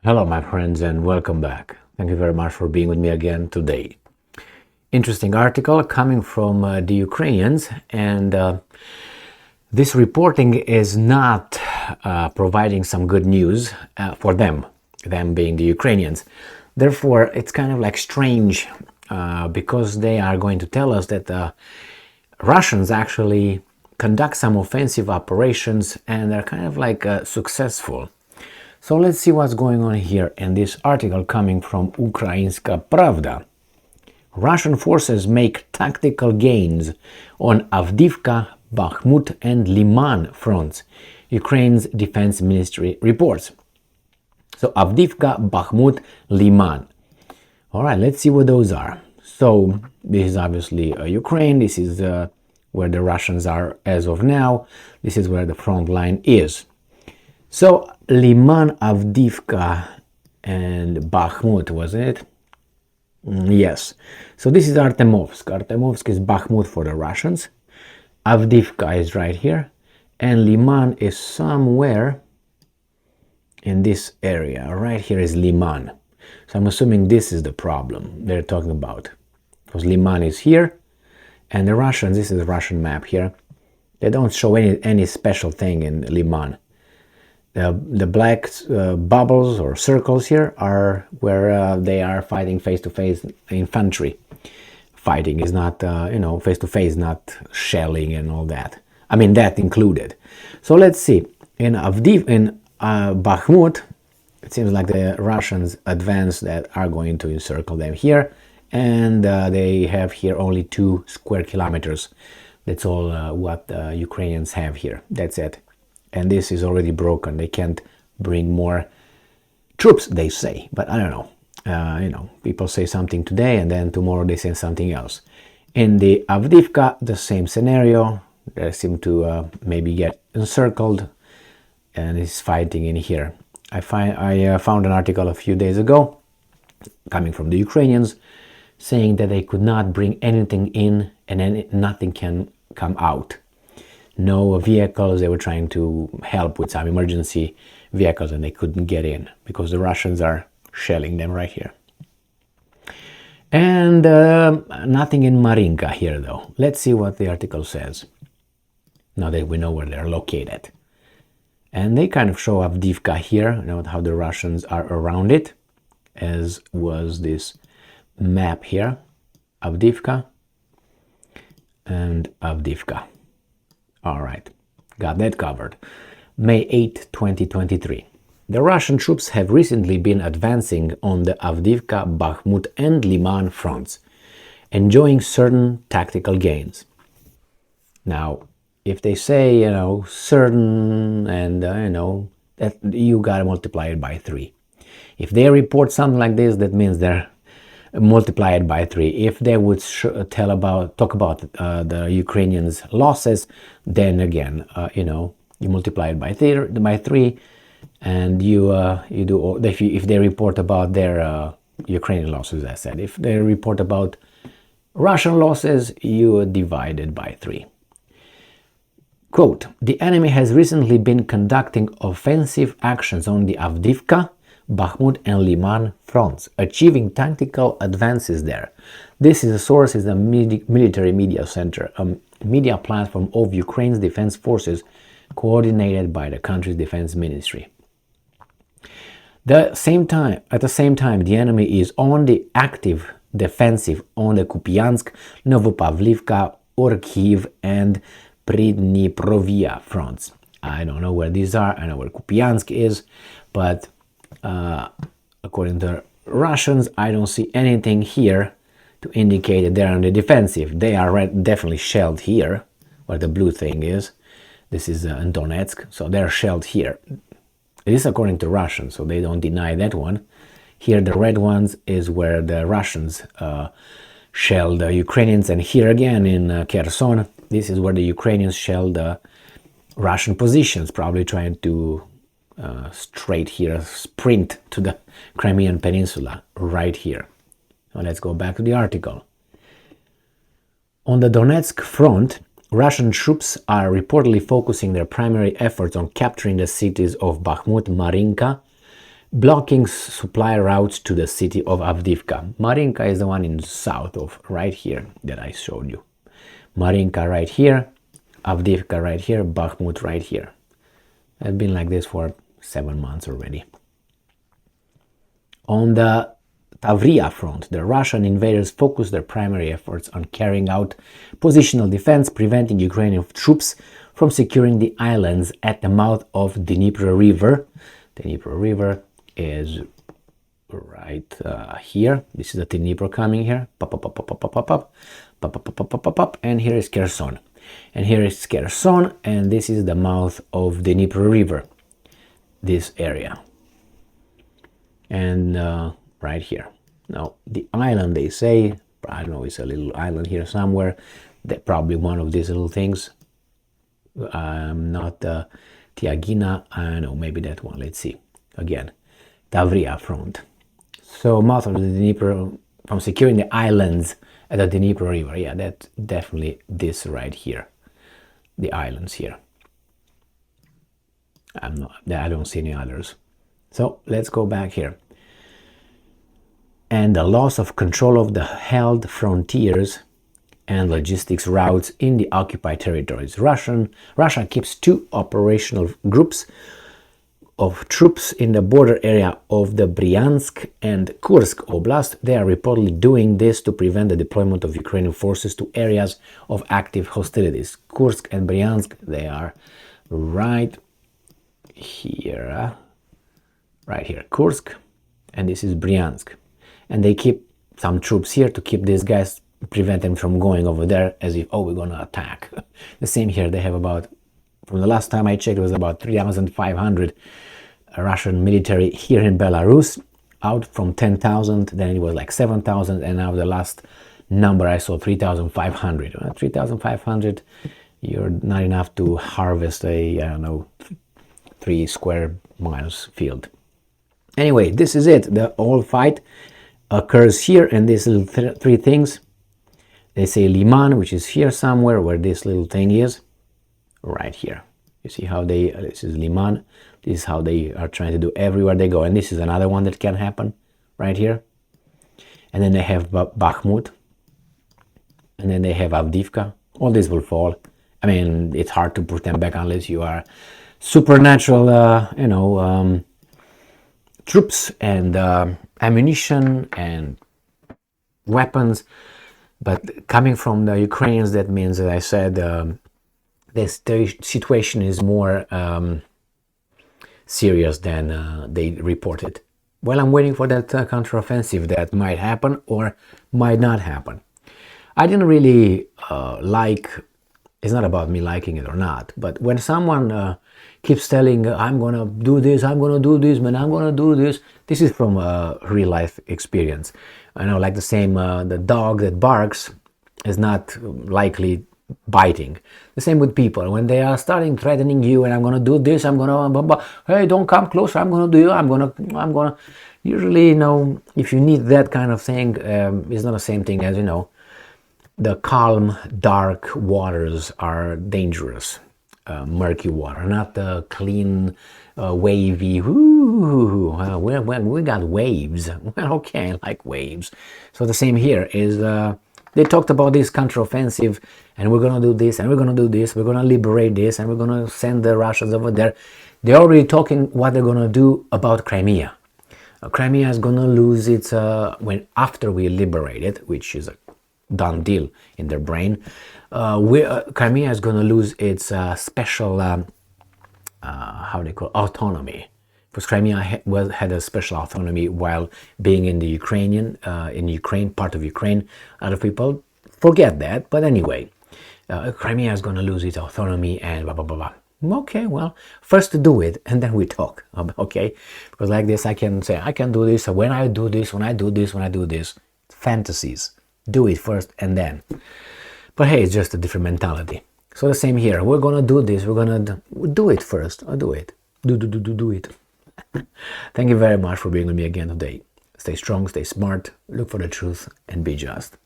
Hello, my friends, and welcome back. Thank you very much for being with me again today. Interesting article coming from the Ukrainians, and this reporting is not providing some good news for them being the Ukrainians. Therefore, it's kind of like strange because they are going to tell us that the Russians actually conduct some offensive operations and they're kind of like successful. So let's see what's going on here in this article coming from Ukrainska Pravda. Russian forces make tactical gains on Avdiivka, Bakhmut and Lyman fronts, Ukraine's defense ministry reports. So Avdiivka, Bakhmut, Lyman. All right, let's see what those are. So this is obviously Ukraine. This is where the Russians are as of now. This is where the front line is. So Lyman, Avdiivka, and Bakhmut, was it? Yes. So this is Artemovsk. Artemovsk is Bakhmut for the Russians. Avdiivka is right here. And Lyman is somewhere in this area. Right here is Lyman. So I'm assuming this is the problem they're talking about. Because Lyman is here. And the Russians, this is the Russian map here. They don't show any special thing in Lyman. The black bubbles or circles here are where they are fighting face-to-face infantry. Fighting is not, face-to-face, not shelling and all that. I mean, that included. So let's see. In Bakhmut, it seems like the Russians advance that are going to encircle them here. And they have here only 2 square kilometers. That's all what the Ukrainians have here. That's it. And this is already broken. They can't bring more troops, they say. But I don't know. People say something today and then tomorrow they say something else. In the Avdiivka, the same scenario. They seem to maybe get encircled and is fighting in here. I found an article a few days ago coming from the Ukrainians saying that they could not bring anything in and nothing can come out. No vehicles. They were trying to help with some emergency vehicles and they couldn't get in because the Russians are shelling them right here. And nothing in Marinka here though. Let's see what the article says. Now that we know where they're located. And they kind of show Avdiivka here, how the Russians are around it, as was this map here. Avdiivka and Avdiivka. All right, got that covered. May 8, 2023. The Russian troops have recently been advancing on the Avdiivka, Bakhmut and Lyman fronts, enjoying certain tactical gains. Now, if they say, certain and, that you gotta multiply it by 3. If they report something like this, that means they're multiply it by 3. If they would talk about the Ukrainians' losses, then again, you multiply it by 3, and you do. If they report about their Ukrainian losses, as I said, if they report about Russian losses, you divide it by 3. Quote: the enemy has recently been conducting offensive actions on the Avdiivka, Bakhmut and Lyman fronts, achieving tactical advances there. This is a source is the military media center, a media platform of Ukraine's defense forces coordinated by the country's defense ministry. At the same time, the enemy is on the active defensive on the Kupiansk, Novopavlivka, Orkhiv and Pridniprovia fronts. I don't know where these are. I know where Kupiansk is, but according to Russians, I don't see anything here to indicate that they're on the defensive. They are definitely shelled here, where the blue thing is. This is in Donetsk, so they're shelled here. It is according to Russians, so they don't deny that one. Here, the red ones is where the Russians shelled the Ukrainians, and here again in Kherson, this is where the Ukrainians shelled the Russian positions, probably trying to straight here, sprint to the Crimean Peninsula, right here. Now let's go back to the article. On the Donetsk front, Russian troops are reportedly focusing their primary efforts on capturing the cities of Bakhmut, Marinka, blocking supply routes to the city of Avdiivka. Marinka is the one in the south of right here that I showed you. Marinka right here, Avdiivka right here, Bakhmut right here. It's been like this for 7 months already. On the Tavria front, the Russian invaders focused their primary efforts on carrying out positional defense, preventing Ukrainian troops from securing the islands at the mouth of Dnipro River. Dnipro River is right here. This is the Dnipro coming here. And here is Kherson. And here is Kherson, and this is the mouth of the Dnipro River, this area. And right here. Now, the island, they say, I don't know, it's a little island here somewhere. That probably one of these little things. Not Tiagina, I know, maybe that one. Let's see. Again, Tavria front. So, mouth of the Dnipro, from securing the islands at the Dnipro River. Yeah, that's definitely this right here. The islands here. I don't see any others. So, let's go back here. And the loss of control of the held frontiers and logistics routes in the occupied territories. Russia keeps 2 operational groups of troops in the border area of the Bryansk and Kursk Oblast. They are reportedly doing this to prevent the deployment of Ukrainian forces to areas of active hostilities. Kursk and Bryansk, they are right here. Right here, Kursk, and this is Bryansk. And they keep some troops here to keep these guys, prevent them from going over there as if, oh, we're going to attack. The same here. They have about, from the last time I checked, it was about 3,500 Russian military here in Belarus, out from 10,000. Then it was like 7,000. And now the last number I saw, 3,500. 3,500, you're not enough to harvest a, I don't know, 3 square miles field. Anyway, this is it. The whole fight occurs here, and these little 3 things. They say Lyman, which is here somewhere, where this little thing is, right here. You see how this is Lyman. This is how they are trying to do everywhere they go. And this is another one that can happen, right here. And then they have Bakhmut. And then they have Avdiivka. All this will fall. I mean, it's hard to put them back unless you are supernatural, troops and ammunition and weapons. But coming from the Ukrainians, that means, as I said, this situation is more serious than they reported. Well, I'm waiting for that counteroffensive that might happen or might not happen. I didn't really like, it's not about me liking it or not, but when someone keeps telling, I'm going to do this, I'm going to do this, man, I'm going to do this. This is from a real life experience. I know, like the same, the dog that barks is not likely biting. The same with people. When they are starting threatening you, and I'm going to do this, I'm going to, hey, don't come closer, I'm going to do, I'm going to. Usually, if you need that kind of thing, it's not the same thing as, the calm, dark waters are dangerous. Murky water, not the clean, wavy. When we got waves, well, okay, I like waves. So the same here is. They talked about this counteroffensive, and we're gonna do this, and we're gonna do this. We're gonna liberate this, and we're gonna send the Russians over there. They're already talking what they're gonna do about Crimea. Crimea is gonna lose its after we liberate it, which is a done deal in their brain. Crimea is going to lose its special, autonomy. Because Crimea had a special autonomy while being in the Ukraine, part of Ukraine. A lot of people forget that, but anyway, Crimea is going to lose its autonomy and blah, blah, blah, blah. Okay, well, first to do it, and then we talk, okay? Because like this, I can say, I can do this, when I do this, when I do this, when I do this. Fantasies. Do it first and then. But hey, it's just a different mentality. So the same here. We're gonna do this. We're gonna do it first. Or do it. Do it. Thank you very much for being with me again today. Stay strong, stay smart, look for the truth, and be just.